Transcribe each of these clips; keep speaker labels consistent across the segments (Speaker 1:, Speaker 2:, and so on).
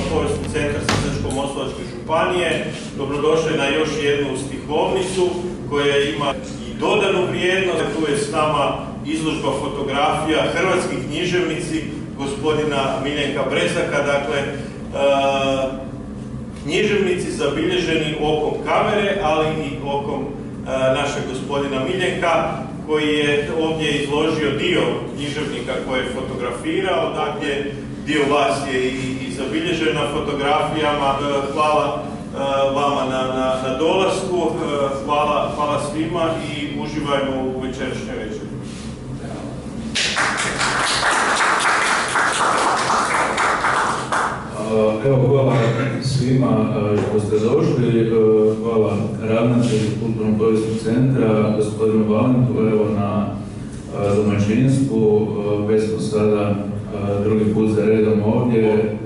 Speaker 1: Kulturno-povijesni centar Sisačko-moslavačke županije. Dobrodošli na još jednu stihovnicu koja ima i dodanu vrijednost. Tu je s nama izložba fotografija hrvatski književnici gospodina Miljenka Brezaka. Dakle, književnici zabilježeni okom kamere, ali i okom našeg gospodina Miljenka, koji je ovdje izložio dio književnika koje je fotografirao, dakle dio vas je i zabilježen na fotografijama. Hvala vama na dolasku, hvala svima i uživajmo u večerašnjoj večeri.
Speaker 2: Evo, hvala svima što ste došli, hvala ravnatelju Kulturno-povijesnog centra, gospodinu Valentu, evo na domaćinstvu. Već smo sada drugi put za redom ovdje,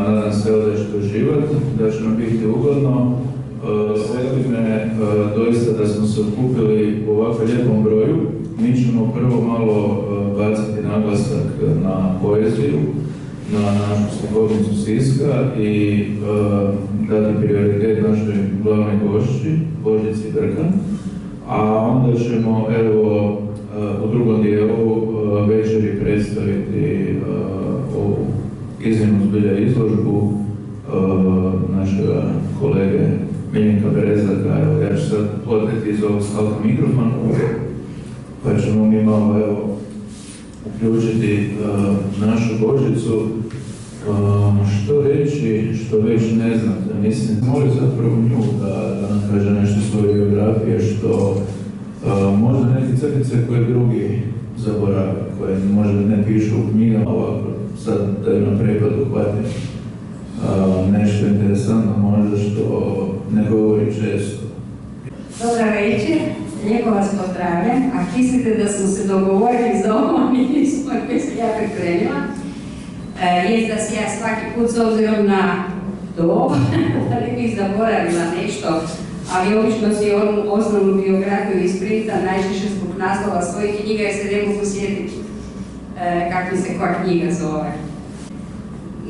Speaker 2: nadam se da ćete uživati, da će nam biti ugodno. Veseli me doista da smo se okupili u ovako lijepom broju. Mi ćemo prvo malo baciti naglasak na poeziju, na našu stihovnicu Siska i dati prioritet našoj glavnoj gošći, Božici Drkan. A onda ćemo evo u drugom dijelu večeri predstaviti ovu iznimnu zbilja izložbu našega kolege Miljenka Brezaka. Evo, ja ću sad oteti iz ovog stalka mikrofona, pa ćemo mi malo evo uključiti našu Božicu. Što reći, što već ne znate, mislim, molim zapravo nju da nam kaže nešto svoje biografije, što možda neke crtice koje drugi zaborave, koje možda ne pišu u knjigama, ovako sad da im na prepad uhvatim nešto interesantno možda što ne govori često.
Speaker 3: Dobar večer, lijepo vas pozdravljam. Ako mislite da smo se dogovorili za ovo, nismo, jer sam ja pripremila. Jest da se ja svaki put s obzirom na dob, da ne bih zaboravila nešto, ali obično si osnovnu biografiju isprintam najčešće zbog naslova svojih knjiga jer se ne mogu sjetiti kako se koja knjiga zove.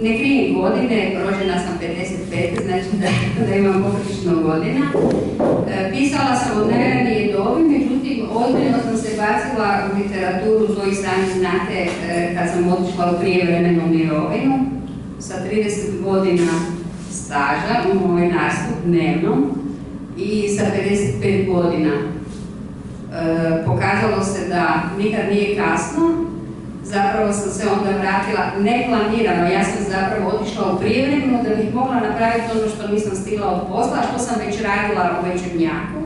Speaker 3: Ne krijem godine, rođena sam 55, znači da imam poprilično godina. Pisala sam od najranije dobi, međutim, ozbiljno sam se bacila u literaturu, to i sami znate, kad sam otišla u prijevremenu mirovinu, sa 30 godina staža u novinarstvu dnevnom i sa 55 godina. Pokazalo se da nikad nije kasno. Zapravo sam se onda vratila neplanirano, ja sam zapravo otišla u prijevremenu da bih mogla napraviti ono što nisam stigla od posla, što sam već radila u Večernjaku.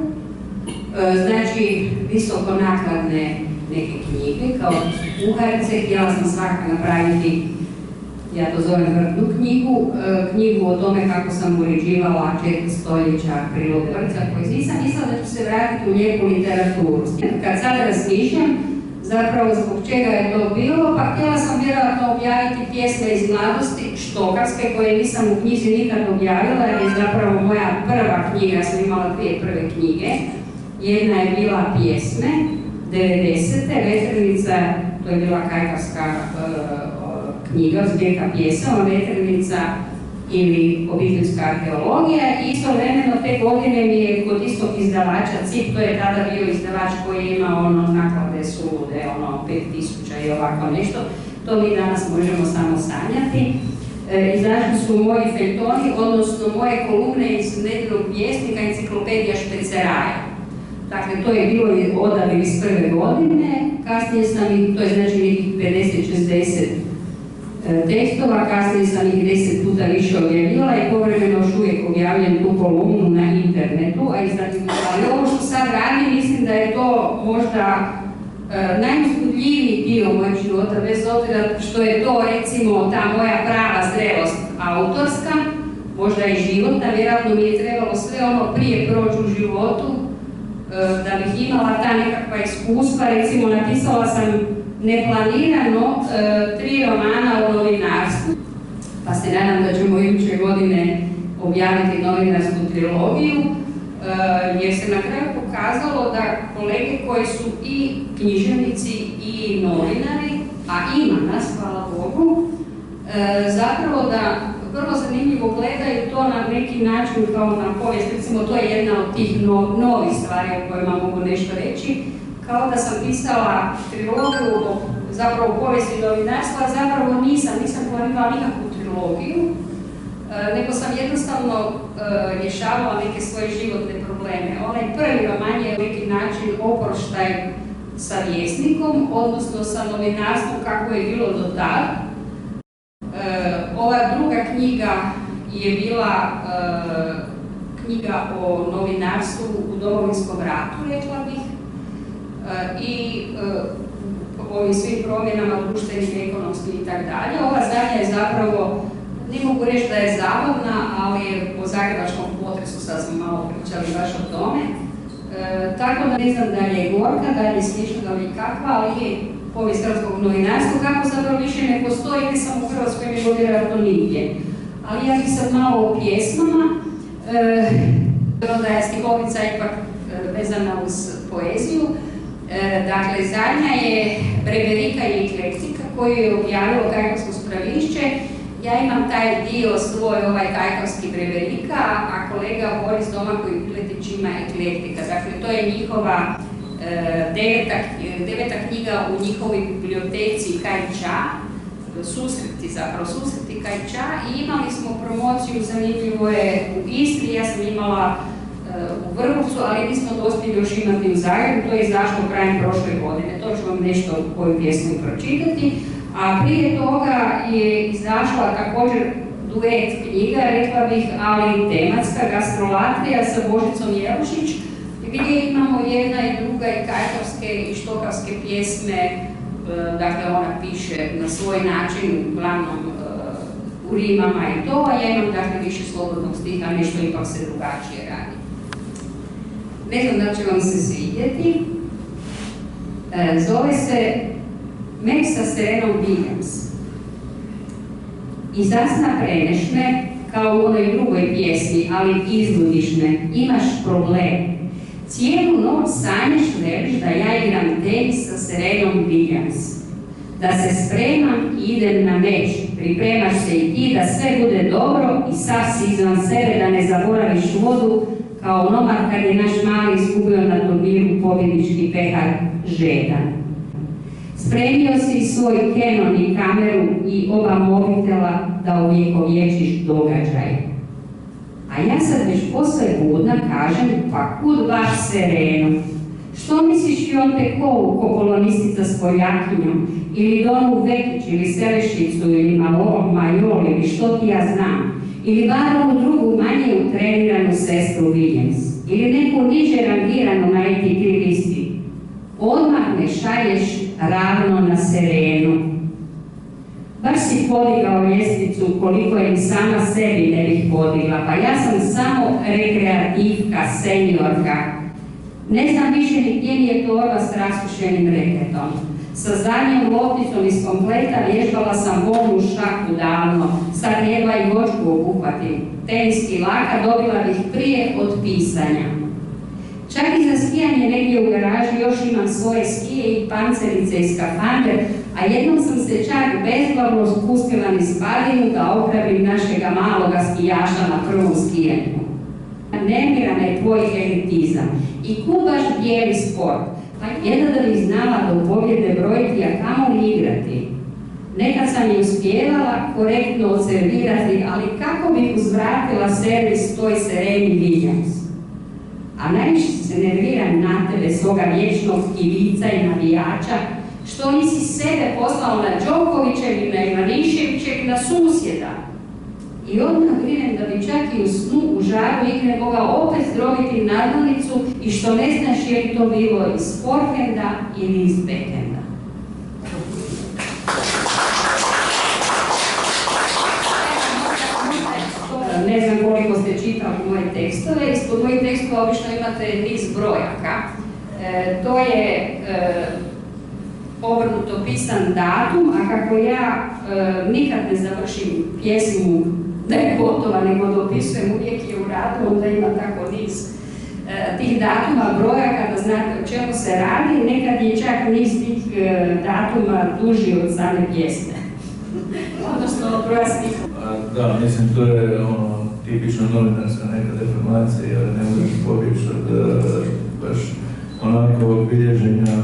Speaker 3: Znači, visoko nakladne neke knjige, kao kuharice, htjela sam svakako napraviti, ja to zovem vrtnu knjigu, knjigu o tome kako sam uređivala 4 stoljeća prilogorica koji nisam mislila da ću se vratiti u lijepu literaturu. Kad sad razmišljam, zapravo zbog čega je to bilo, pa htjela sam vjerojatno objaviti pjesme iz mladosti, štokarske, koje nisam u knjizi nikad objavila, jer je zapravo moja prva knjiga, ja sam imala 2 prve knjige. Jedna je bila pjesme, 90. Veternica, to je bila kajkavska knjiga, zbirka pjesama, Veternica ili obiteljska arheologija. I istovremeno te godine mi je kod istog izdavača CIP, to je tada bio izdavač koji ima naklade sulude, 5000 i ovako nešto, to mi danas možemo samo sanjati. Izašli su moji feljtoni, odnosno moje kolumne iz Nedjeljnog vjesnika, enciklopedija Špeceraja. Dakle, to je bilo odabir iz prve godine, kasnije sam ih, to je znači nekih 50-60 tekstova, kasnije sam ih 10 puta više objavila i povremeno još uvijek objavljam tu kolumnu na internetu, ali ovo što sad radim, mislim da je to možda najuzbudljiviji dio mojeg života, bez obzira što je to recimo ta moja prava zrelost autorska, možda i životna, vjerojatno mi je trebalo sve ono prije proći u životu, da bih imala ta nekakva iskustva. Recimo, napisala sam neplanirano 3 romana o novinarstvu, pa se nadam da ćemo iduće godine objaviti novinarsku trilogiju, jer se na kraju pokazalo da kolege koji su i književnici i novinari, a ima nas, hvala Bogu, zapravo da vrlo zanimljivo gledaju to na neki način kao na povijest, recimo to je jedna od tih novih stvari o kojima mogu nešto reći, kao da sam pisala trilogiju o zapravo povijesti novinarstva, a zapravo nisam planirala nikakvu trilogiju, nego sam jednostavno rješavala neke svoje životne probleme. Onaj prvi roman je na neki način oproštaj sa Vjesnikom, odnosno sa novinarstvom kako je bilo do tada. Ova druga knjiga je bila knjiga o novinarstvu u Domovinskom ratu, rekla bih, i ovim svim promjenama društvenih, ekonomskih i tako dalje. Ova zadnja je zapravo, ne mogu reći da je zabavna, ali je o zagrebačkom potresu, sad smo malo pričali baš o tome. Tako da ne znam da li je gorka, da li je slična, da li je kakva, ali je povijest hrvatskog novinarstva, kako zapravo više ne postoji, ne samo u Hrvatskoj, nego vjerojatno nigdje. Ali ja bih sad malo o pjesmama, da je stihovica ipak vezana uz poeziju. Dakle, zadnja je Breberika i eklektika koju je objavilo Kajkavsko Spravišće. Ja imam taj dio svoj, kajkavski Breberika, a kolega Boris Domagoj Piletić ima eklektika. Dakle, to je njihova deveta knjiga u njihovoj biblioteci Kajča, susreti Kajča, i imali smo promociju, zanimljivo je, u Istri, ja sam imala u Vrhovcu, ali nismo dospjeli još imati u Zagrebu, to je izašlo krajem prošle godine, to ću vam nešto koju pjesmu pročitati. A prije toga je izašla također duet knjiga, rekla bih, ali tematska, Gastrolatrija sa Božicom Jelušić, gdje imamo jedna i druga i kajkavske i štokavske pjesme, dakle ona piše na svoj način, uglavnom u rimama i to, a ja imam dakle više slobodnog stiha, nešto ipak se drugačije radi. Ne znam da će vam se svidjeti. Zove se Mek sa Serenom Williams. I zasna prenešme, kao u onoj drugoj pjesmi, ali izbudiš me, imaš problem. Cijelu noć sanjaš, veliš da ja igram tenis sa Serenom Williams. Da se spremam i idem na meč, pripremaš se i ti da sve bude dobro i sav si izvan sebe da ne zaboraviš vodu, kao onomar kad je naš mali izgubio na turniru pobjednički pehar Žedan. Spremio si svoj Canon i kameru i oba mobitela da uvjekovječiš događaj. A ja sad već posle budna kažem, pa kud baš Sereno? Što misliš Fiontekovu ko kolonistica s Poljakinjom, ili Donu Vekić, ili Selešicu, ili Majol, ili što ti ja znam, ili varovu drugu manje utreniranu sestru Williams, ili neku niže rangiranu na ATP listi. Odmah me šalješ ravno na Serenu. Baš si podigao ljestvicu koliko je sama sebi ne bih podigla, pa ja sam samo rekreativka, seniorka. Ne znam više ni gdje mi je torba s rasušenim reketom. Sa zadnjom lopticom iz kompleta vježbala sam volnu šaku davno, sad jedva i vočku obuhvatim. Teniski laka dobila bih prije od pisanja. Čak i za skijanje negdje u garaži još imam svoje skije i pancerice i skafander, a jednom sam se čak bezglavno spustila niz padinu da ohrabrim našega maloga skijaša na prvom skijanju. Nervira me tvoj elitizam i kubaš bijeli sport, pa jedna da bih znala do pobjede brojiti, a kamoli igrati. Nekad sam je uspjevala korektno odservirati, ali kako bih uzvratila servis toj Sereni Williams? A najviše se nerviram na tebe, svoga vječnog kivica i navijača, što nisi sebe poslao na Đokovića ili na Ivaniševića ili na susjeda. I odmah brinem da bi čak i u snu u žaru igre mogao opet zdrobiti nadmornicu i što ne znaš je li to bilo iz forehanda ili iz backhanda. Ne znam koliko ste čitali moje tekstove, ispod mojih tekstova obično imate niz brojaka. To je obrnuto pisan datum, a kako ja nikad ne završim pjesmu da je gotova, nego dopisujem, uvijek je u radu, onda ima tako niz tih datuma, brojaka, da znate o čemu se radi. Nekad je čak niz tih datuma duži od same pjesme. Odnosno broja stihova.
Speaker 2: Da, mislim, to je ono, tipično novinarska neka deformacija, ne možeš pobjeći od baš onako bilježenja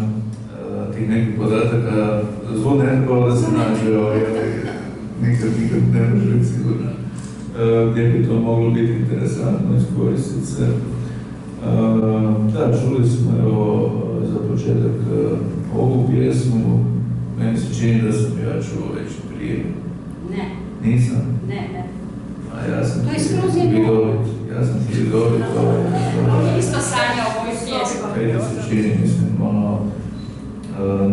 Speaker 2: tih nekih podataka. Zvone nekako da se nađe, nikad ne može biti sigurno gdje bi to moglo biti interesantno iskoristiti se. Da, čuli smo za početak ovu pjesmu, meni se čini da sam ja čuo već prije.
Speaker 3: Ne.
Speaker 2: Nisam?
Speaker 3: Ne.
Speaker 2: A ja sam
Speaker 3: to je skroz jedno.
Speaker 2: Ja sam ti vidovit.
Speaker 3: Isto sanjao moju pjesmu.
Speaker 2: Meni se čini, mislim,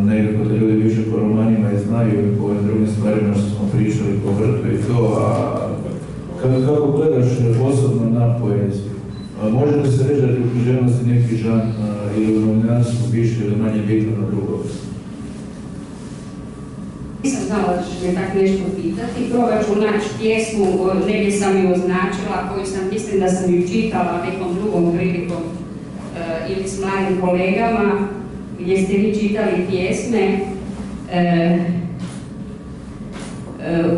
Speaker 2: nekako da ljudi više po romanima i znaju i po ovim drugim stvarima što smo pričali, po vrtu i to, a kako gledaš osobno na poeziju? Može li se reći da ti u književnosti neki žan ili u novinarstvu više ili manje bitno na drugo?
Speaker 3: Nisam znala da ćeš me tako nešto pitati. Probat ću naći pjesmu, negdje sam ju označila, koju sam, mislim da sam ju čitala nekom drugom prilikom ili s mladim kolegama, gdje ste vi čitali pjesme.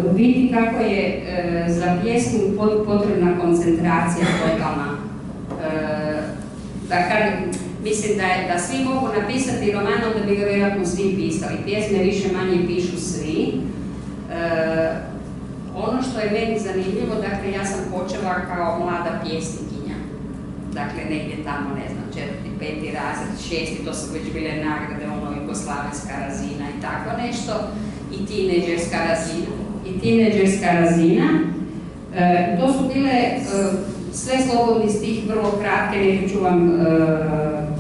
Speaker 3: U biti kako je za pjesmu potrebna koncentracija totalna. Mislim da svi mogu napisati roman, onda bi ga vjerojatno svi pisali. Pjesme više manje pišu svi. Ono što je meni zanimljivo, dakle ja sam počela kao mlada pjesnikinja. Dakle negdje tamo, ne znam, 4., 5. razred, 6. to su već bile nagrade, jugoslavenska razina i tako nešto. I tineđerska razina. To su bile sve slobodni stih, vrlo kratke, neke ću vam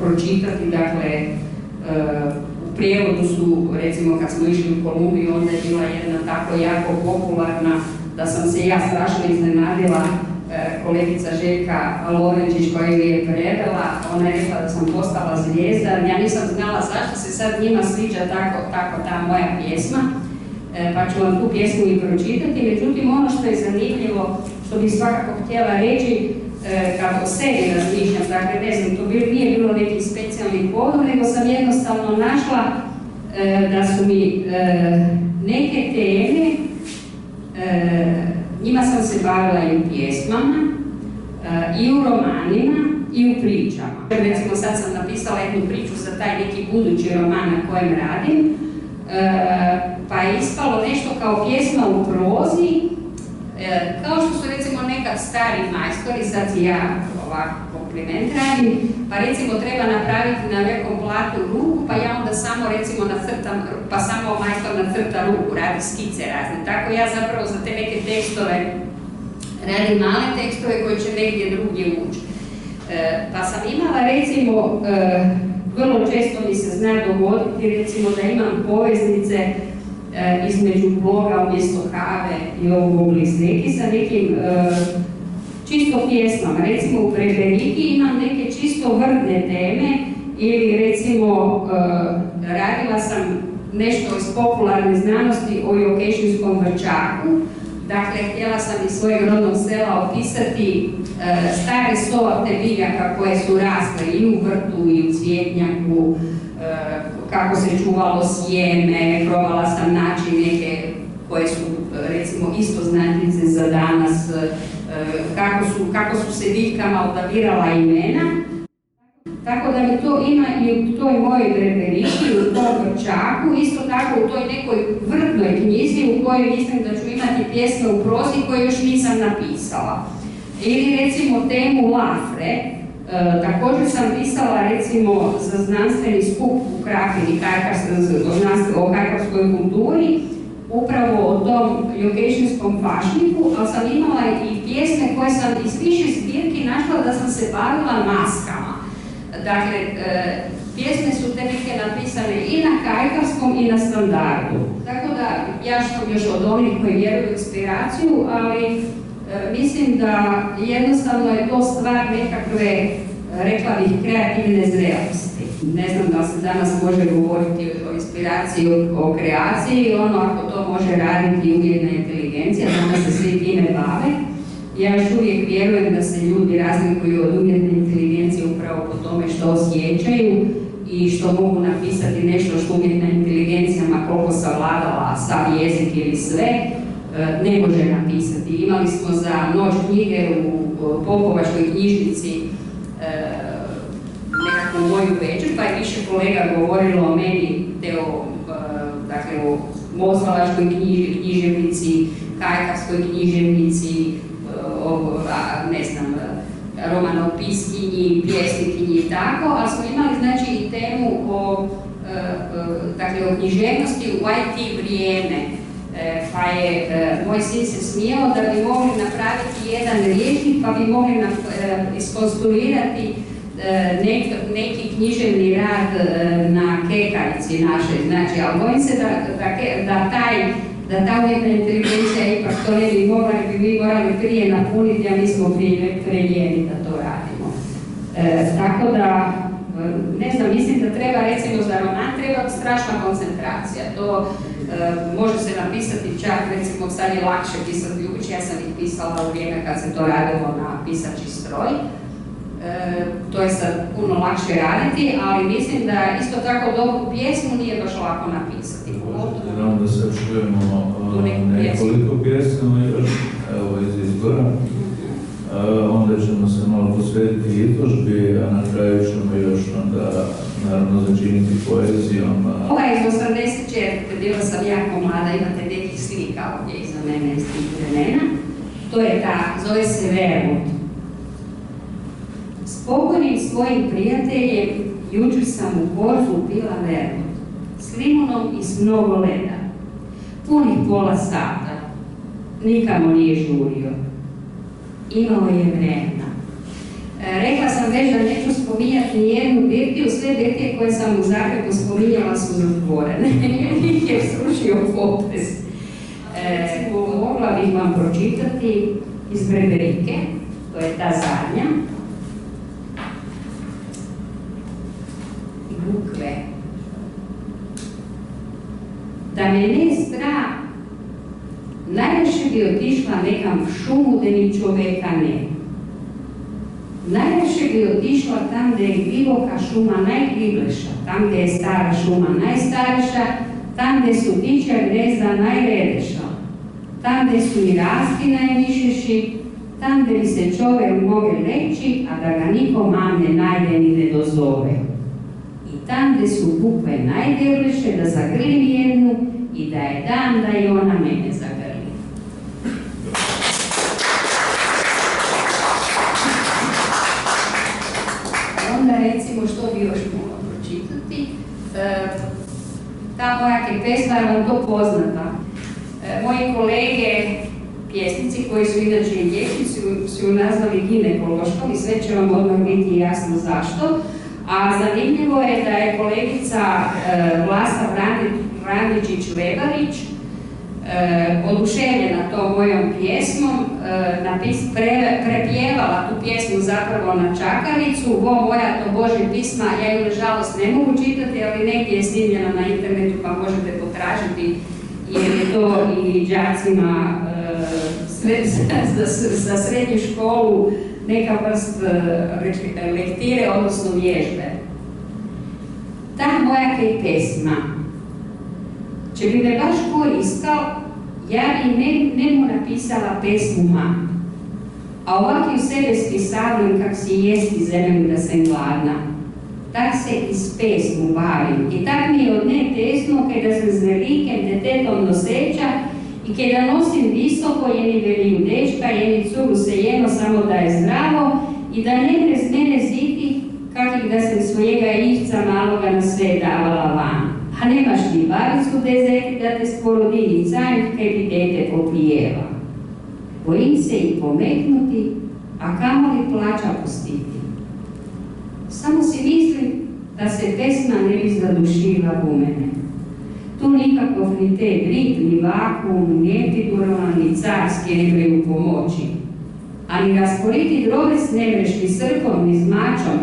Speaker 3: pročitati, dakle, u prijevodu su, recimo kad smo išli u Kolumbiju, onda je bila jedna tako jako popularna, da sam se ja strašno iznenadila, kolegica Željka Lorenčić koja je prevela, ona je rekla da sam postala zvijezda, ja nisam znala zašto se sad njima sviđa tako ta moja pjesma, pa ću vam tu pjesmu i pročitati. Međutim, ono što je zanimljivo, što bih svakako htjela reći, kako o sebi razmišljam, dakle, ne znam, to nije bilo neki specijalni povod, nego sam jednostavno našla da su mi neke teme, njima sam se bavila i u pjesmama, i u romanima, i u pričama. Recimo, sad sam napisala jednu priču za taj neki budući roman na kojem radim, pa je ispalo nešto kao pjesma u prozi, kao što su recimo nekad stari majstori, sad si ja ovako kompliment radim, pa recimo treba napraviti na nekom platu ruku, pa ja onda samo recimo nacrtam, pa samo majstor nacrta ruku, radi skice razne. Tako ja zapravo za te neke tekstove radim male tekstove koji će negdje drugdje ući. Pa sam imala recimo, vrlo često mi se zna dogoditi recimo da imam poveznice između bloga umjesto kave i ovog Oblisteki sa nekim čisto pjesmama. Recimo u Preberiki imam neke čisto vrtne teme ili recimo radila sam nešto iz popularne znanosti o Jokešinskom vrčaku. Dakle, htjela sam iz svojeg rodnog sela opisati stare sorte biljaka koje su rasle i u vrtu i u cvjetnjaku, kako se čuvalo sjeme, probala sam naći neke koje su recimo isto značnice za danas, kako su se biljkama odabirala imena. Tako da mi to ima i u toj mojoj Preberiki, u tom vrčaku, isto tako u toj nekoj vrtnoj knjizi u kojoj mislim da ću imati pjesme u prozi koje još nisam napisala. Ili recimo temu Lafre, također sam pisala recimo za znanstveni skup u Krapini o kajkavskoj kulturi, upravo o tom jokešinskom pašniku, ali sam imala i pjesme koje sam iz više zbirki našla da sam se bavila maskama. Dakle, pjesme su te neke napisane i na kajkavskom i na standardu. Tako da, ja sam još od onih koji vjeruju u inspiraciju, ali mislim da jednostavno je to stvar nekakve, rekla bih, kreativne zrelosti. Ne znam da se danas može govoriti o inspiraciji, o kreaciji, ako to može raditi umjetna inteligencija, danas se svi time bave. Ja još uvijek vjerujem da se ljudi razlikuju od umjetne inteligencije upravo po tome što osjećaju i što mogu napisati nešto što umjetna inteligencija, ma koliko savladala sav jezik ili sve, ne može napisati. Imali smo za Noć knjige u Popovačkoj knjižnici nekakvu moju večer, pa je više kolega govorilo o meni, te o Moslavačkoj književnici, Kajkavskoj književnici, romanopiskinji, pjesnikinji i tako, ali smo imali znači i temu o književnosti u IT vrijeme. Pa je moj sin se smijao da bi mogli napraviti jedan rječnik, pa bi mogli iskonstruirati neki književni rad na kekarici našoj. Znači, ali bojim se da ta umjetna inteligencija ipak to ne bi mogla, jer bi mi morali prije napuniti, a mi smo preljeni da to radimo. Tako da, ne znam, mislim da treba, recimo za roman, treba strašna koncentracija. To može se napisati čak, recimo sad je lakše pisati ljubić, ja sam ih pisala u vrijeme kad se to radilo na pisači stroj. To je sad puno lakše raditi, ali mislim da isto tako dobru pjesmu nije baš lako napisati.
Speaker 2: Znam da sad čujemo nekoliko pjesama još, evo iz izbora. Onda ćemo se malo posvetiti izložbi, a na kraju ćemo još onda naravno začiniti poezijom.
Speaker 3: Ova je iz 84. Bila sam jako mlada, imate nekih slika ovdje iza mene iz tih vremena. To je ta, zove se Vermut. S pokojnim svojim prijateljem jučer sam u Korfu pila vermut. S limunom i s mnogo leda. Punih pola sata. Nikamo nije žurio. Imalo je vremena. Rekla sam već da neću spominjati nijednu birtiju, sve birtije koje sam u Zagrebu spominjala su zatvorene. Njih je srušio potres. Mogla bih vam pročitati iz Breberike, to je ta zadnja. Bukve. Da me ne strah, najraše bi otišla nekam v šumu, da ni čoveka ne. Najraše bi otišla tam, da je gliboka šuma najglibleša, tam, gdje je stara šuma najstareša, tam, gdje su tičja gnezda najredeša, tam, gdje su i rasti najvišeši, tam, gdje bi se čovek mogel leći, a da ga niko mam ne najde ni ne dozove. I tam, gdje su bukve najdebleše, da zagrlim jednu i da je dan da i ona mene zagrli. Onda recimo što bi još mogla pročitati. Ta moja pesma je vam to poznata. Moji kolege pjesnici koji su inače i liječnici su ju nazvali ginekološkom i sve će vam odmah biti jasno zašto. A zanimljivo je da je kolegica Vlasta Vrandičić-Lebarić oduševljena tom mojom pjesmom, prepjevala tu pjesmu zapravo na čakaricu, Vo moja to Božje pisma, ja ju nažalost ne mogu čitati, ali negdje je snimljena na internetu pa možete potražiti, jer je to i đacima za srednju školu neka vrst lektire, odnosno vježbe. Ta moja pesma če bi me baš ko iskal, ja bi njemu napisala pesmu mam. A ovak ju sebe spisavljam kak si jesti zemlju da sam gladna. Tak se i s pesmu bavim. I tak mi je od nje tesno, kada sam z velikem detetom noseča i kada nosim visoko, jeni veliju dečka, jeni curu se jeno samo da je zdravo i da ne brez mene ziti, kakvih da sam svojega išca maloga na sve davala van. A nemaš ni baricu dezeti da te sporodi ni cajn, kaj bi dete popijeva. Bojim se i pomeknuti, a kamoli plaća pustiti. Samo si mislim da se pesma ne bi zadušila u mene. Tu nikakov ni te drit, ni vakuum, ni epidural, ni carski ne greju pomoći. A ni rasporiti droves ne mreš ni srkom, ni zmačom.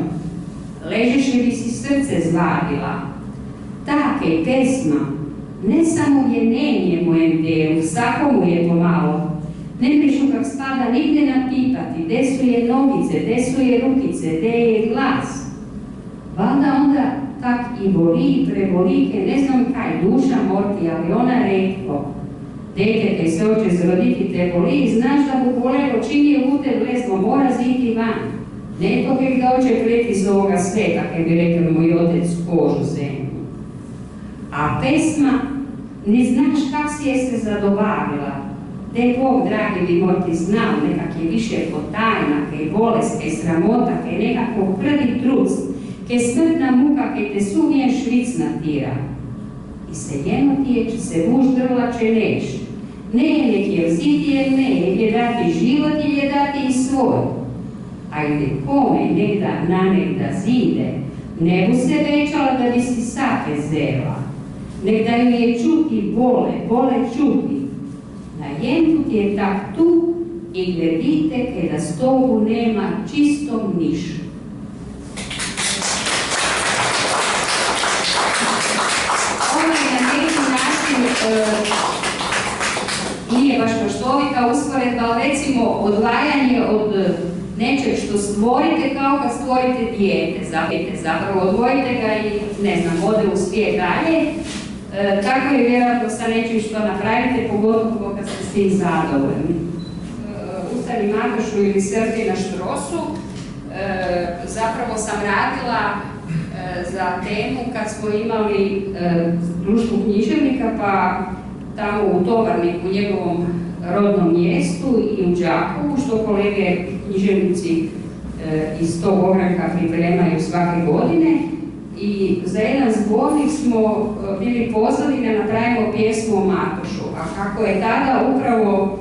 Speaker 3: Ležeš li bi si srce zvadila. Take pesma, ne samo vjenenje mojem delu, svakomu je pomalo. Ne mrešu kak spada nigde napipati, gde su je nogice, gde su je rukice, gde je glas. Valda onda tak i boli i prebolike, ne znam kaj, duša morti, ali ona retko. Dete te se hoće zroditi te boli, znaš da bu bolelo čim je u te blesmo, mora ziti van. Neko kak da hoće preti z ovoga sveta, kaj bi rekao moj otec, kožu zemlju. A pesma, ne znaš kak si je se zadobavila. Te Bog, dragi, bi morti znao, nekak je više potajna, kaj bolest, kaj sramota, kaj nekako prvi truc, kaj smrtna muka, kaj te suvijen švic natira. I se jeno tiječ, se buš drlače neš. Ne, nek je vziti jer ne, nek je dati život ili je dati i svoj. A ili kome nekda nanegda zide, ne bu se većala da bi si sake zela. Nekda ju je čuti bole čuti. Na jentu ti je tak tu i gledite kaj da stogu nema čistom nišu. Ovo je na neki način nije baš maštovita usporedba, ali recimo odvajanje od nečeg što stvorite kao kad stvorite dijete, zapravo odvojite ga i ne znam, ode u svijet dalje. Tako je vjerojatno sa nečim što napravite, pogotovo kad ste s tim zadovoljni. U Stari Matošu ili Srti na Štrosu zapravo sam radila za temu kad smo imali društvo književnika, pa tamo u Tovarniku, u njegovom rodnom mjestu i u Đakovu, što kolege književnici iz tog ogranka pripremaju svake godine. I za jedan zbornik smo bili pozvani da napravimo pjesmu o Matošu, a kako je tada upravo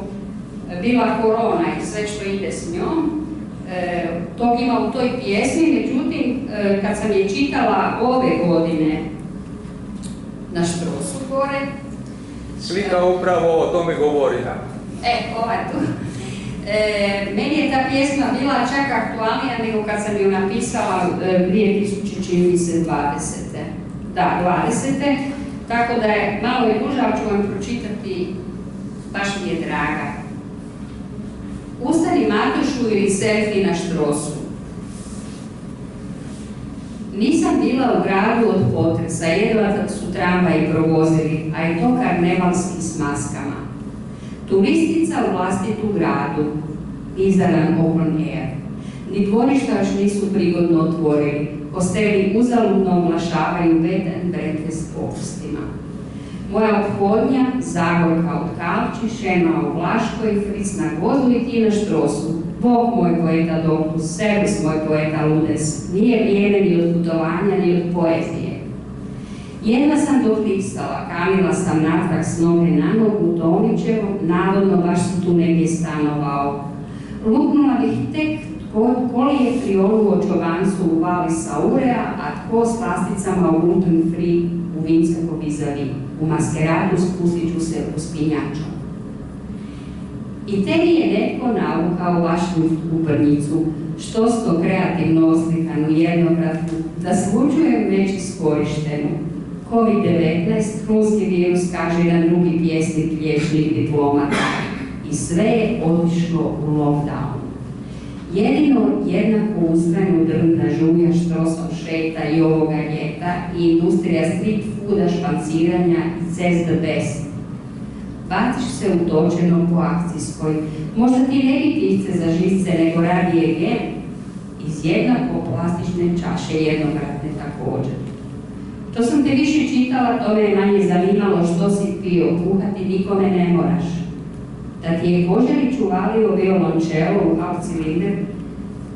Speaker 3: bila korona i sve što ide s njom, tog ima u toj pjesmi, međutim, kad sam je čitala ove godine na Štrosu gore,
Speaker 4: slika upravo o tome govori.
Speaker 3: Ova tu. Meni je ta pjesma bila čak aktualnija nego kad sam ju napisala 2020. Da, 20. Tako da je malo je duža, ali ću vam pročitati, baš mi je draga. U Stari Matošu ili Selfi na Štrosu. Nisam bila u gradu od potresa, jedva su tramvaji provozili, a i to karnevalski s maskama. Turistica u vlastitu gradu, izaran open air. Ni dvorišta još nisu prigodno otvorili, hosteli uzaludno oglašavaju bed and breakfast popustima. Moja ophodnja, Zagorka od Kalči, Šema u Vlaškoj, Fric na Gvozu i ti na Štrosu. Bog moj poeta Doktus, servis moj poeta Ludes, nije vrijeme ni od putovanja, ni od poezije. Jedna sam dopisala, kanila sam natrag s noge na nogu u Tomićevom, navodno baš si tu negdje stanovao. Lupnula bih tek ko li je triolu o čovancu u vali Saurea, a tko s plasticama u gluten free u Vinskako vizavi. U maskeradu spustit ću se u spinjačom. I tebi je netko naukao vašu uprnicu, što sto kreativno oslikanu jednokratnu, da slučujem već iskorištenu. COVID-19, krunski virus, kaže jedan drugi pjesnik, liječnik, diplomata. I sve je otišlo u lockdown. Jedino jednako uztrajnu drvna žulja Štrosom šeta i ovoga ljeta i industrija street fooda, španciranja i cez the best. Baciš se utočeno po akcijskoj, možda ti ne bi ptice za živce, nego radije gem. Iz jednako plastične čaše jednokratne također. Što sam te više čitala, to me je manje zanimalo što si pio, kuhati nikome ne moraš. Da ti je Božarić uvalio violončelo u half cilinder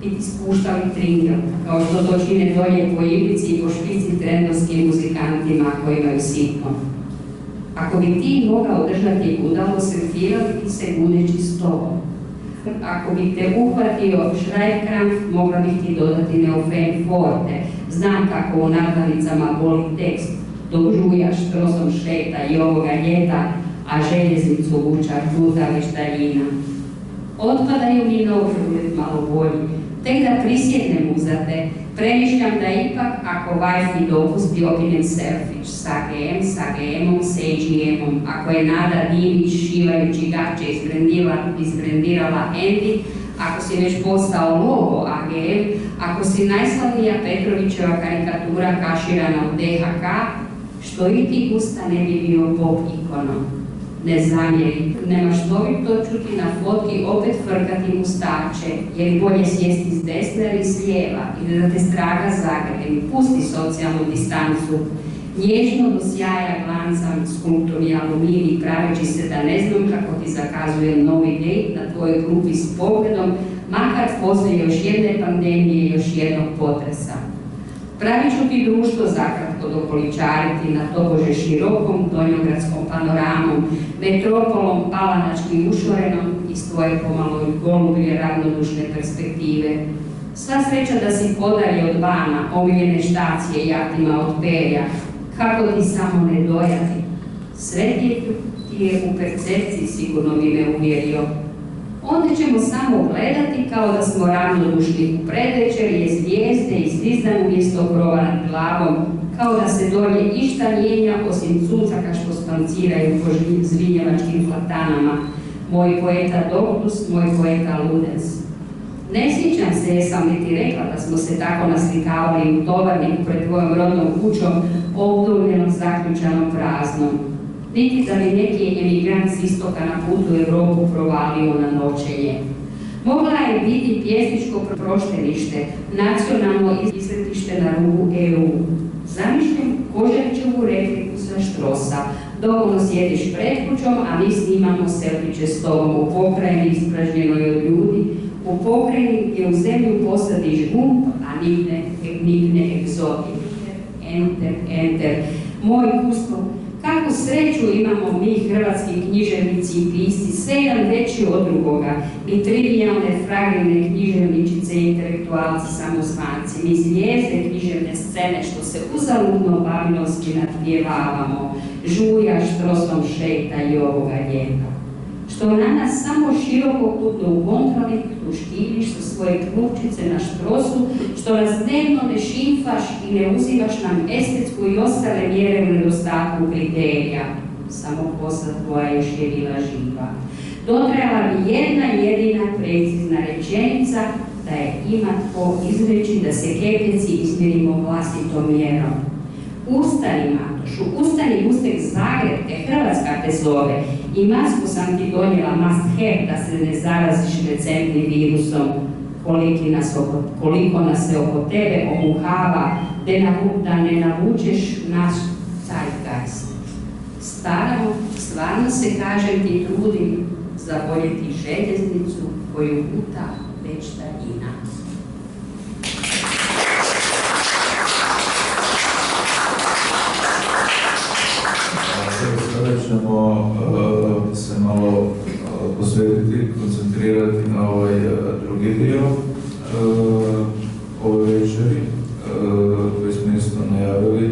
Speaker 3: i ti spuštali tringel, kao što to čine dolje po Ivici i po špici trendovskim muzikantima koji imaju sitno. Ako bi ti mogao držati gudalo, srefirali ti se gudeći s tobom. Ako bi te uhvatio šrajkramp, mogla bih ti dodati neofen forte. Znam kako u nadglavicama boli tekst, dok žujaš Štrosom šeta i ovoga ljeta, a željeznicu vuča plutaviš daljina. Otpadaju mi noge ugled malo bolji, tek da prisjednem uzate, premišljam da ipak, ako Wi-Fi dopusti, opinem selfish sa AGM-om, s AGM-om. Ako je Nada Dimić šivajući gače izbrendirala Andy, ako si već postao logo AGM, ako si najslavnija Petrovićeva karikatura kaširana u DHK, što i ti gusta ne bi bio pop ikonom. ne zamjeri. Nemaš to čuti na fotki opet frkati mustače, jer bolje sjesti s desna ili s lijeva, ili da te straga zagrlje, pusti socijalnu distancu. Nježno do sjaja glancam skulpturni aluminij, praveći se da ne znam kako ti zakazujem novi dejt na tvojoj klupi s pogledom, makar poslije još jedne pandemije i još jednog potresa. Pravit ću ti društvo zakratko dokoličariti na tobože širokom donjogradskom panoramom, metropolom palanačkim ušorenom iz tvoje pomalo golublje ravnodušne perspektive. Sva sreća da si podalje od vana, omiljene štacije jaktima od perja, kako ti samo ne dojati. Sve ti je u percepciji, sigurno bi me uvjerio. Onda ćemo samo gledati kao da smo ravnodušni u predvečer, je zvijezde i zvizdan umjesto krova nad glavom, kao da se dolje išta mijenja osim cucaka što spanciraju po zvinjevačkim platanama. Moj poeta Doktus, moj poeta Ludens. Ne sjećam se, jesam li ti rekla da smo se tako naslikavali u tovarniku pred tvojom rodnom kućom, obduvljenom, zaključanom, praznom. Niti da bi neki emigrant s istoka na putu u Europu provalio na noćenje. Mogla je biti pjesničko proštenište, nacionalno izletište na rubu EU. Zamišljam Kožarićevu repliku sa Štrosa. Dok ono sjediš pred kućom, a mi snimamo selfiće s tobom u pokrajini ispražnjenoj od ljudi, u pokrajini gdje u zemlju posadiš gumb, a nigne egzotik. Enter. Moj gusto, kakvu sreću imamo mi, hrvatski književnici i pisci, sve jedan veći od drugoga, mi trivijalne, fragilne književničice i intelektualci samozvanci, mi zvijezde književne scene što se uzaludno babinovski natpjevavamo, Žulja Štrosom šeta i ovoga lijepa. Što na nas samo široko putno u kontradiktu škiliš sa svoje klupčice na Štrosu, što nas dnevno ne šimfaš i ne uzimaš nam estetsku i ostale mjere u nedostatku kriterija. Samo posla tvoja još je bila živa. Dotrajala bi jedna jedina precizna rečenica da je ima tko izreći da se kepljeci izmjerimo vlastitom mjerom. Ustani, Matošu, ustani, ustek Zagreb, te Hrvatska te zove. I masku sam ti donijela, must have, da se ne zaraziš recentnim virusom. Koliko nas se oko tebe omuhava, da ne navučeš naš zeitgeist. Staramo, stvarno se, kažem ti, trudim zaboljeti željeznicu koju guta već daljina.
Speaker 2: Sada ćemo se malo posvetiti, koncentrirati na ovaj drugi dio ove večeri koji smo isto najavili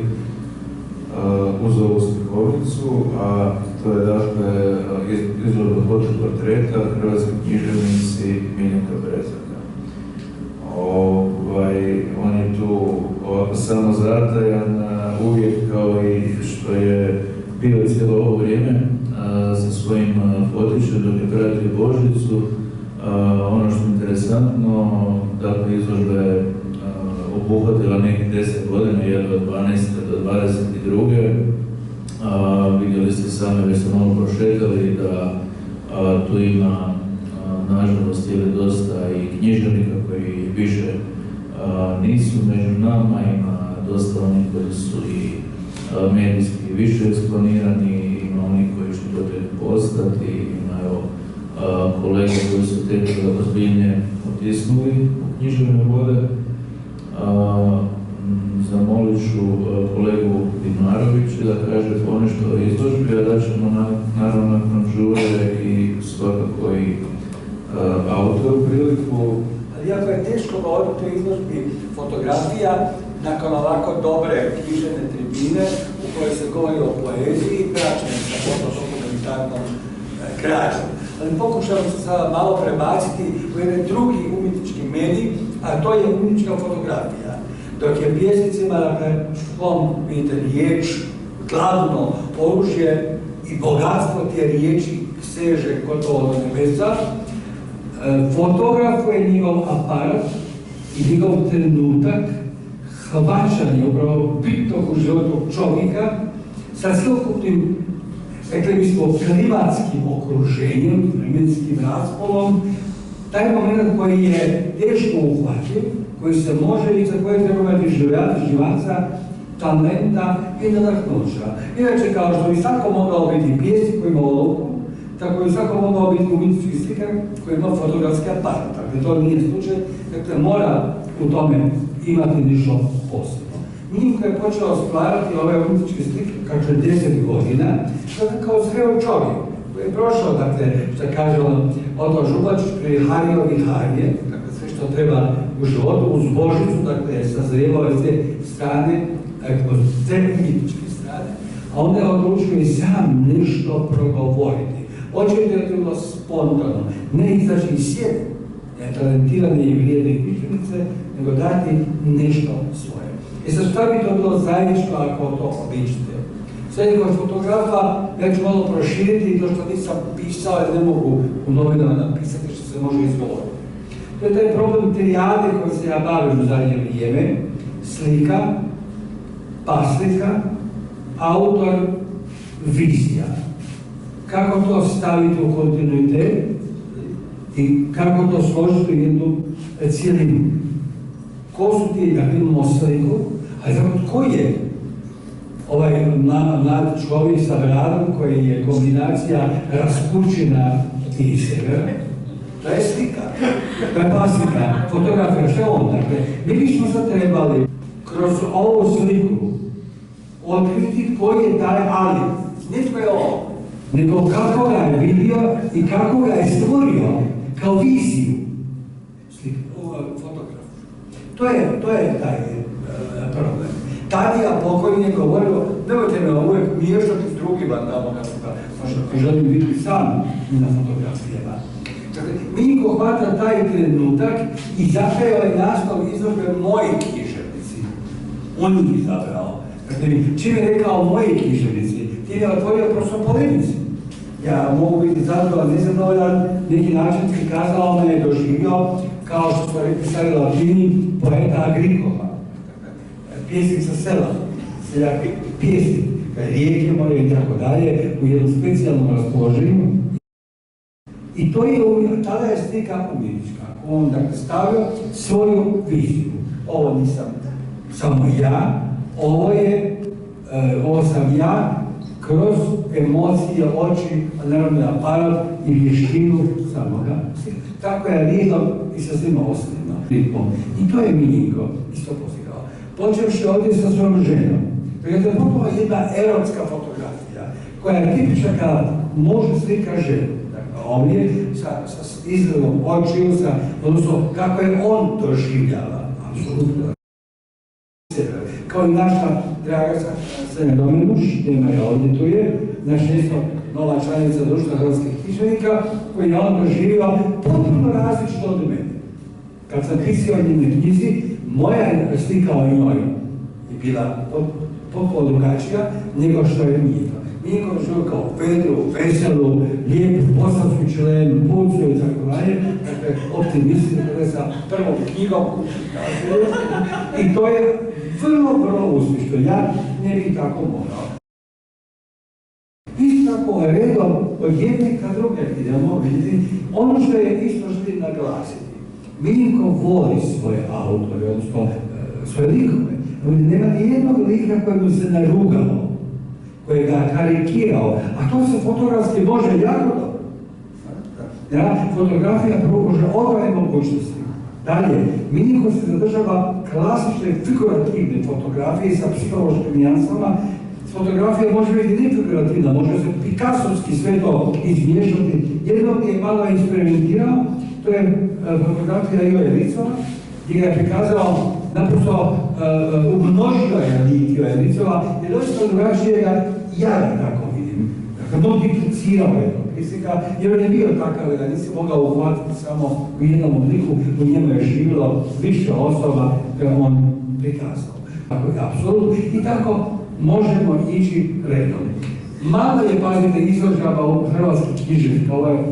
Speaker 2: uz ovu slikovnicu, a to je dakle izložba fotoportreta hrvatski književnici Miljenka Brezaka. On je tu ovako samozatajan uvijek kao i što je bio cijelo ovo vrijeme sa svojim fotićem dok je pratio Božicu. Ono što je interesantno, dakle izložba je obuhvatila nekih 10 godina, jedno od 12. do 22. Vidjeli ste sami, već ste malo prošetali da tu ima nažalost dosta i književnika koji više nisu među nama, ima dosta onih koji su i medijski više eksponirani, ima oni koji će to tek postati, ima kolege koji su tek ozbiljnije otisnuli u književne vode. Zamolit ću kolegu Dinarovića da kaže ponešto o izložbi, a da ćemo naravno nakon žure i svakako i autoru priliku.
Speaker 5: Iako je teško govoriti o izložbi fotografija, nakon ovako dobre književne tribine u kojoj se govori o poeziji, praćenje sa fotodokumentarnom građom. Ali pokušamo se sada malo prebaciti u jedan drugi umjetnički medij, a to je umjetnička fotografija. Dok je pjesnicima šlom, vidite, riječ, glavno oružje i bogatstvo te riječi seže gotovo do nebesa, fotografu je njegov aparat i njegov trenutak hvaćanje upravo bitnog u životu čovjeka sa cjelokupnim rekli bismo, klimatskim okruženjem, vremenskim raspolom, taj moment koji je teško uhvatljiv, koji se može i za koje treba imati živaca, talenta i nadahnuća. Inače, kao što bi svako mogao biti pjesnik koji ima olovku, tako bi svako mogao biti umjetnički slikar koji ima fotografski aparat. Dakle, to nije slučaj, dakle, mora u tome imati nešto posebno. Miljenko je počeo stvarati ove umjetničke slike kao 40 godina, kao zreo čovjek koji je prošao, dakle, što kaže Oto Žubačić, prije Hario i Harije, dakle, sve što treba u životu, uz Božicu, dakle, sazrijevao je sve strane, dakle, sve umjetničke strane, a onda je odlučio i sam nešto progovoriti. Očito je bilo spontano, ne izaći iz sjede, talentirane i vrijedne književnice, nego dati nešto svoje. I sad šta bi to bilo zajedničko ako to običite? Sad kod fotografa, ja ću malo proširiti to što nisam pisao jer ne mogu u novinama napisati što se može izgovoriti. To je taj problem trijade koji se ja bavim u zadnje vrijeme, slika, paslika, autor, vizija. Kako to staviti u kontinuitet i kako to složiti u jednu cijelinu. Ko su ti, da imamo sliku, ali zapravo tko je ovaj mlad čovjek sa bradom koji je kombinacija Raspućina i Severa? To je slika, to je paslika, fotografija, što je on? Dakle, mi bismo sad trebali kroz ovu sliku otkriti koji je taj Alif. Netko je on, nego kako ga je vidio i kako ga je stvorio kao viziju fotograf. To je taj problem. Tadija pokojni je govorio, nemojte me uvijek miješati s drugima tamo što želim biti sam na fotografijama. Dakle, Miljenko hvata taj trenutak i zapravo je naslov izložbe moji književnici. On ih izabrao. Dakle, čim je rekao moji književnici, ti je otvorio prostor polemici. Ja mogu biti zadovoljan, nezadovoljan, neki način prikazao me je doživio, kao što smo rekli stari Latini, poeta Agrikola, pjesnik sa sela, seljak pjesnik, rijeke more i tako dalje, u jednom specijalnom raspoloženju. I to je uvijek, tada je slika umjetnička. On dakle stavio svoju viziju. Ovo nisam samo ja, ovo sam ja, kroz emocije, oči, naravno aparat i vještinu samoga. Tako je ridom i sa svima osnovima. I to je Miljenko isto postigao. Počevši ovdje sa svojom ženom. To je potpuno jedna erotska fotografija, koja je tipična kada može slika ženu. Dakle, ovdje sa izgledom očiju, odnosno kako je on doživljava. Apsolutno. Kao i naša draga Sanja Domenuš, tema je ovdje, tu je, naša isto nova članica Društva hrvatskih književnika, koji je on doživio potpuno različito od mene. Kad sam pisao o njenoj knjizi, moja slika o njoj je bila potpuno drugačija nego što je Miljenko. Miljenko je živio kao vedru, veselu, lijepu, bosansku čelenu, pucu i tako dalje, dakle, optimistično kada sa prvom knjigom i to je vrlo uspješno. Ja ne bih tako morao. Isto tako redom od jedne ka druge idemo vidjeti ono što je isto želim naglasiti. Miljenko voli svoje autore, odnosno svoje likove. Nema nijednog lika koji mu se narugao, koji ga karikirao, a to se fotografski može jako dobro. Ja, fotografija pruža ogromne mogućnosti. Dalje, Miljenko se zadržava klasične figurativne fotografije sa psihološkim nijansama. Fotografija može biti nefigurativna, može se pikasovski sve to izmiješati. Jednom je malo eksperimentirao, to je fotografija Ive Ricova, gdje ga je prikazao, naprosto umnožio je lik Ive Ricova, jer dosta drugačije ja tako vidim. Dakle, multiplicirao je to pisika, jer on je bio takav da nisi mogao uhvatiti samo u jednom obliku, u njemu je živjelo više osoba koje on prikazao. Tako je apsolutno. I tako možemo ići redom. Malo je, pazite, izložaba u hrvatskih književnika, ovo je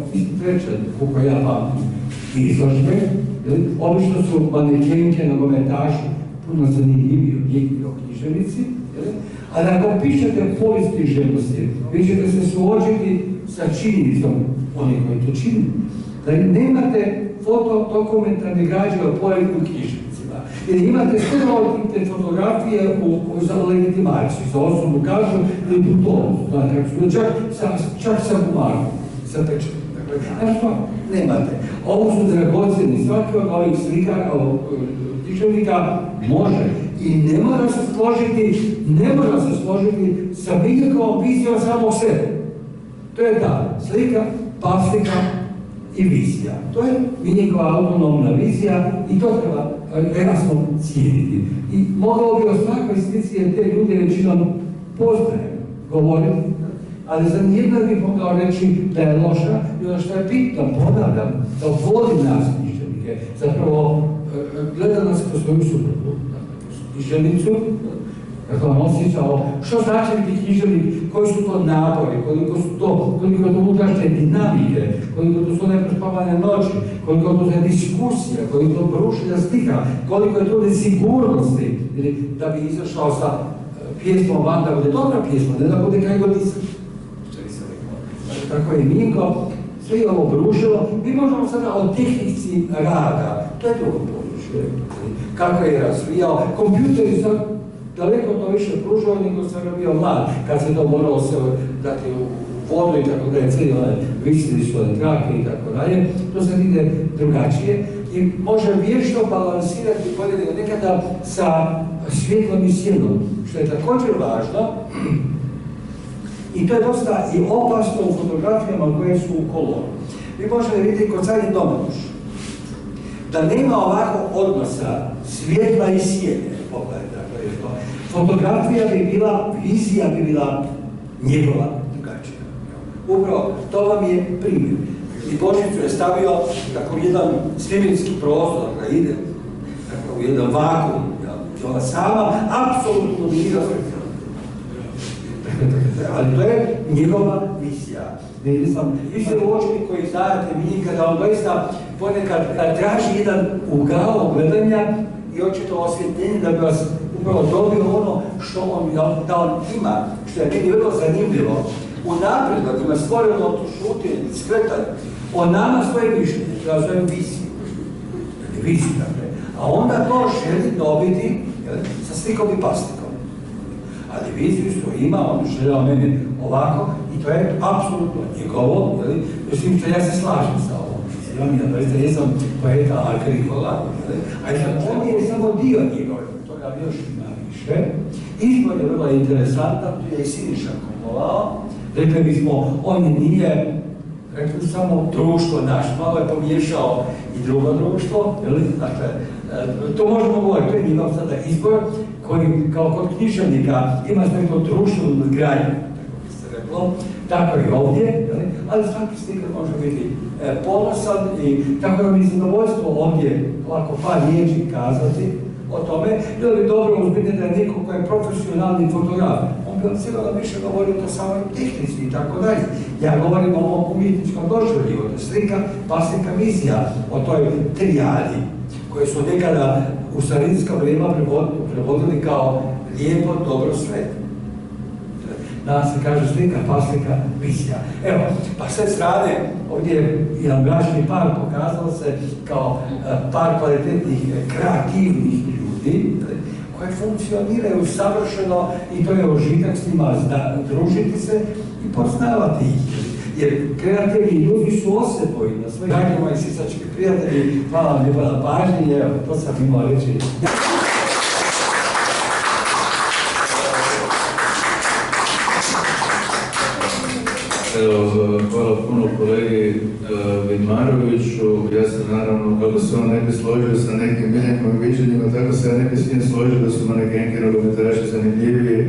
Speaker 5: treća, koliko ja pamtim, izložbe. Obično su manekenke, nogometaši, puno zanimljivi objekti o književnici, a
Speaker 6: Ali ako pišete povijest književnosti, vi ćete se suočiti sa činjenicom, oni koji to čini, da nemate fotodokumentarne građe o pojedinim književnicima. Jer imate stereotipne fotografije za legitimaciju, za osobnu kažu ili putovnicu, čak sa bumagom, sa pečetom. Dakle, nemate. Ovo su dragocjeni, svaki od ovih slika, književnika može i ne mora se složiti sa Miljenkovom vizijom samog sebe. To je ta slika, plastika i vizija. To je Miljenkova autonomna vizija i to treba jasno cijeniti. I mogao bi o svakoj slici, jer te ljude većinom poznajem, govorim, ali za nijedno bih mogao reći da je loša, i ono što je bitno, ponavljam, da vodi nas književnike, zapravo gleda nas kroz svoju suprugu, književnicu, dakle on osjećao što znači biti književnik, koji su to napori, koliko je to unutrašnje dinamike, koliko to su neprospavane noći, koliko to je diskusija, koliko to brušenja stiha, koliko je to nesigurnosti, da bi izašao sa pjesmom van, da bude dobra pjesma, ne da bude kaj god nisam. Tako je Miljenko, sve je ovo brušilo. Mi možemo sada o tehnici rada, to je drugo područje, kako je razvijao. Kompjuteri sad daleko to više pružao nego sam bio mlad, kad se to moralo se dati u vodu i tako da je cijeli onaj visilištvo trake i tako dalje. To sad ide drugačije i može vješto balansirati bolje nego nekada sa svjetlom i sjenom, što je također važno. I to je dosta i opasno u fotografijama koje su u koloru. Vi možete vidjeti kod Sanje Domanuš da nema ovako odnosa svjetla i sjene. Pogledajte, dakle je to. Fotografija bi bila, vizija bi bila njegova drugačija. Upravo, to vam je primjer. I Božicu je stavio tako jedan svemirski prostor da ide, tako u jedan vakuum. Ona sama apsolutno nije razvrstila. Ali to je njegova vizija. Vi ste uočili koji znate Miljenka da on doista ponekad traži jedan ugao gledanja i očito osvjetljenje da bi vas upravo dobio ono što on ima, što je meni vrlo zanimljivo. Unaprijed da ima stvoreno tu šutnje, skretanje, on nama svoje mišljenje, treba zovem viziju. Viziju, dakle. A onda to želi dobiti sa slikom i plastikom. Ali viziju što ima, on željao mene ovako i to je apsolutno njegovo, mislim što ja se slažem sa ovom vizijom, ja doista jesam poeta Agrikola, ali on je samo dio njegove, toga još ima više. Izbor je vrlo interesantan, tu je i Siniša komponovao, rekli bismo, on nije, rekli samo društvo naš, malo je pomiješao i drugo društvo, dakle, to možemo govoriti, to je njegov sada izbor, koji kao kod književnika ima neko društveno nadgradnje, tako bi se reklo, tako i ovdje, ali svaki slikar može biti ponosan i tako da mi je zadovoljstvo ovdje ovako par riječi kazati o tome, bilo bi dobro uzmiti da je neko koji je profesionalni fotograf, on bi cijelo više govorio o samoj tehnici i tako dalje. Ja govorim o ovom umjetničkom doživlju, o slika, plastika, vizija, o toj trijadi, koje su nekada u starinska vrijeme prevodili kao lijepo, dobro, sve. Danas se kaže slika, plastika, vizija. Evo, pa sve strane, ovdje je jedan bračni par pokazao se kao par kvalitetnih, kreativnih ljudi, koje funkcioniraju savršeno i to je užitak s njima, družiti se i poznavati ih. Jer kreativni ljudi su osebojni na svojih radnjama i sisački prijatelji. Hvala vam lijepa na pažnji, evo, to sam imao reći.
Speaker 2: Evo, hvala puno kolegi Vidmaroviću. Ja sam naravno, kako se on ne bi složio sa nekim Miljenkovim viđenjima, tako se ja ne bi s njim složio da su manekenke nogometaši zanimljiviji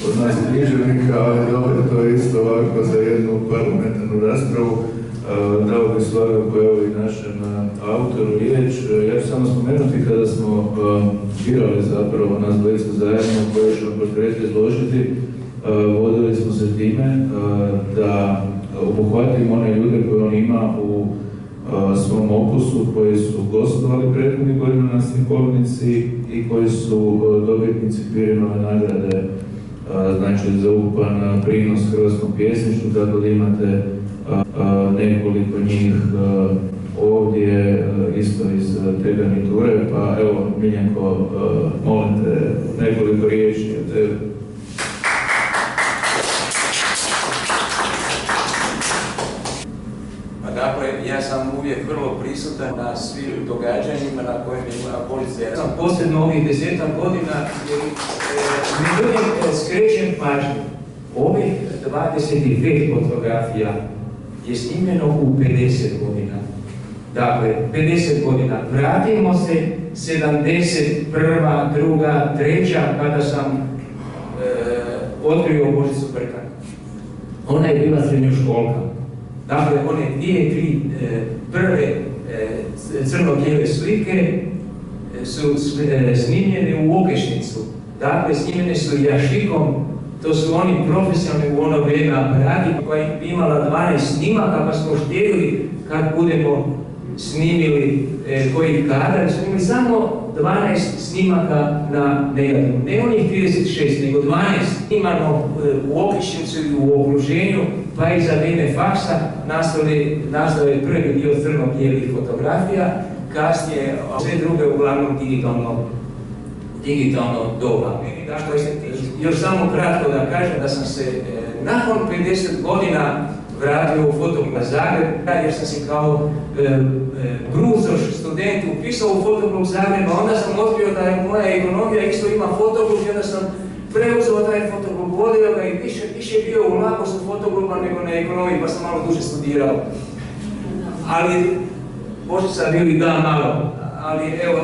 Speaker 2: od nas književnika, ali dobro, to je isto ovako za jednu parlamentarnu raspravu. Dao bih svakako evo i našem autoru riječ. Ja ću samo spomenuti kada smo birali zapravo nas dvojica zajedno koje ćemo portrete izložiti, vodili smo se time da obuhvatimo one ljude koje on ima u svom opusu, koji su gostovali prethodnih godina na Slikovnici i koji su dobitnici Pirinove nagrade znači za ukupan prinos hrvatskom pjesništvu, tako da imate nekoliko njih ovdje isto iz te garniture, pa evo Miljenko, molim te nekoliko riječi od tebe.
Speaker 7: Dakle, ja sam uvijek vrlo prisutan na svim događanjima na kojim ima policija.
Speaker 8: Sam posebno ovih 10-ak godina, međutim, skrećem pažnju. Ovih 25 fotografija je snimljeno u 50 godina. Dakle, 50 godina. Vratimo se 71., 2., 3. kada sam otkrio Božicu Brkan. Ona je bila srednjoškolka. Dakle, one 2-3 prve crno-bijele slike su snimljene u Okešnicu. Dakle, snimljene su jašikom, to su oni profesionalni u ono vrijeme aparati koja je imala 12 snimaka, pa smo štedili kad budemo snimili koji kadar, snimili samo 12 snimaka na negativu. Ne onih 36, nego 12 snimano u Okešnicu i u okruženju, pa i za vrijeme faksa nastao je prvi dio crno-bijelih fotografija, kasnije sve druge uglavnom digitalno doba. Još samo kratko da kažem da sam se nakon 50 godina vratio u Fotoklub Zagreb, jer sam se kao bruzoš student upisao u Fotoklub Zagreba, onda sam otkrio da je moja ekonomija isto ima fotoklub i onda sam preuzeo taj fotoklub, vodio ga i više bio u lakosu fotokluba nego na ekonomiji, pa sam malo duže studirao. Ali, možda sam bio i da malo, ali evo,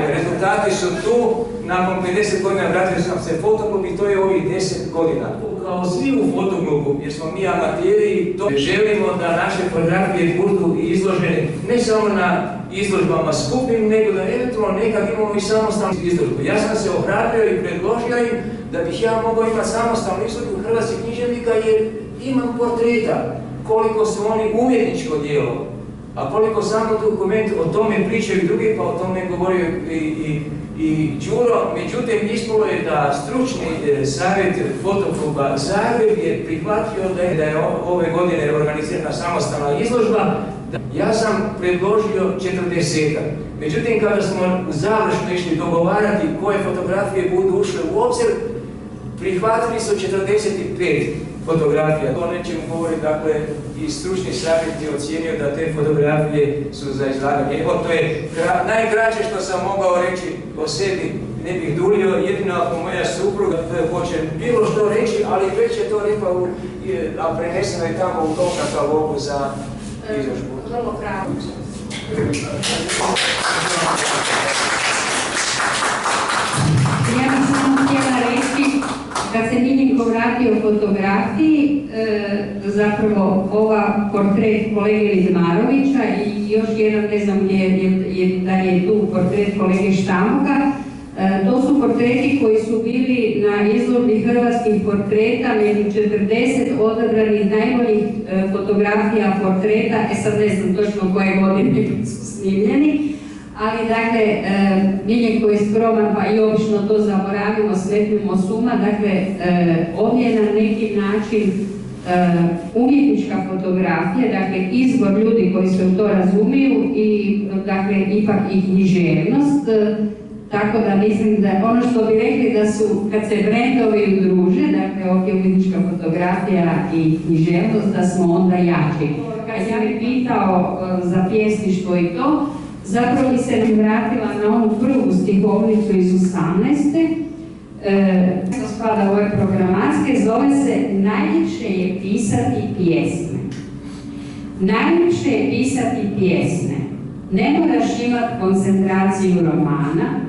Speaker 8: rezultati su tu. Nakon 50 godina vratio sam se fotoklub i to je ovih 10 godina. Kao svi u fotoklubu, jer smo mi amateri, to želimo da naše fotografije budu izložene ne samo na izložbama skupim, nego da eventualno nekad imamo i samostalnu izložbu. Ja sam se ohrabrio i predložio im da bih ja mogao imati samostalnu izložbu hrvatskih književnika jer imam portreta, koliko su oni umjetničko djelo, a koliko samo dokument o tome pričaju i drugi, pa o tome govorio i Đuro. Međutim, ispalo je da stručni savjet Fotokluba Zagreb je prihvatio da je ove godine organizirana samostalna izložba. Ja sam predložio 40. Međutim, kada smo završno išli dogovarati koje fotografije budu ušle u obzir, prihvatili su 45 fotografija. To nečemu govori, dakle, i stručni savjet je ocijenio da te fotografije su za izlaganje. Evo, to je najkraće što sam mogao reći o sebi, ne bih duljio, jedino ako moja supruga hoće bilo što reći, ali već je to rekla, a preneseno je tamo u tom katalogu za izložbu.
Speaker 3: Vrlo kratko. Ja bih samo htjela reći, kad se Miljenko vratio fotografiji, zapravo ova portret kolege Lidmarovića i još jedan, ne znam da je tu portret kolege Štamoka, to su portreti koji su bili na izložbi hrvatskih portreta među 40 odabranih najboljih fotografija portreta, sad ne znam točno koje godine su snimljeni, ali dakle, Miljenko je skroman pa i obično to zaboravimo, smetnemo s uma, dakle, ovdje je na neki način umjetnička fotografija, dakle, izbor ljudi koji se u to razumiju i, dakle, ipak i književnost. Tako da mislim da ono što bi rekli da su, kad se brendovi udruže, dakle ovdje umjetnička fotografija i književnost, da smo onda jači. Kad ja bih pitao za pjesništvo i to, zapravo bi se vratila na onu prvu stihovnicu iz 18. To spada u ove programatske, zove se Najljepše je pisati pjesme. Najljepše je pisati pjesme. Ne moraš imati koncentraciju romana,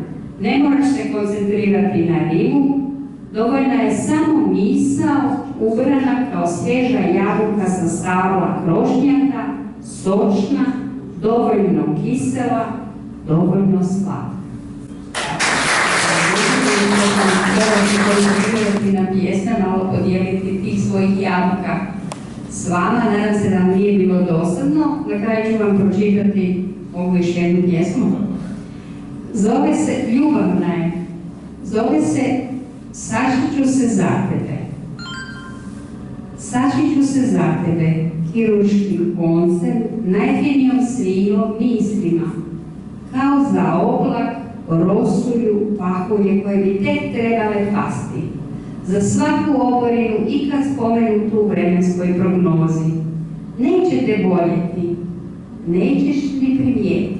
Speaker 3: ne moraš se koncentrirati na rimu, dovoljna je samo misao ubrana kao svježa jabuka sa stabla krošnjaka, sočna, dovoljno kisela, dovoljno slatka. Na pjesme, malo podijeliti tih svojih jabuka s vama, nadam se da vam nije bilo dosadno. Na kraju ću vam pročitati ovu još jednu pjesmu. Zove se, ljubavna je, zove se Saštit ću se za tebe. Sačiću se za tebe, kirurškim koncem, najfinijom svilom mislima, kao za oblak, rosulju, pahulje koje bi tek trebale pasti, za svaku oborinu ikad spomenutu u vremenskoj prognozi. Neće te boljeti, nećeš ni primijetiti.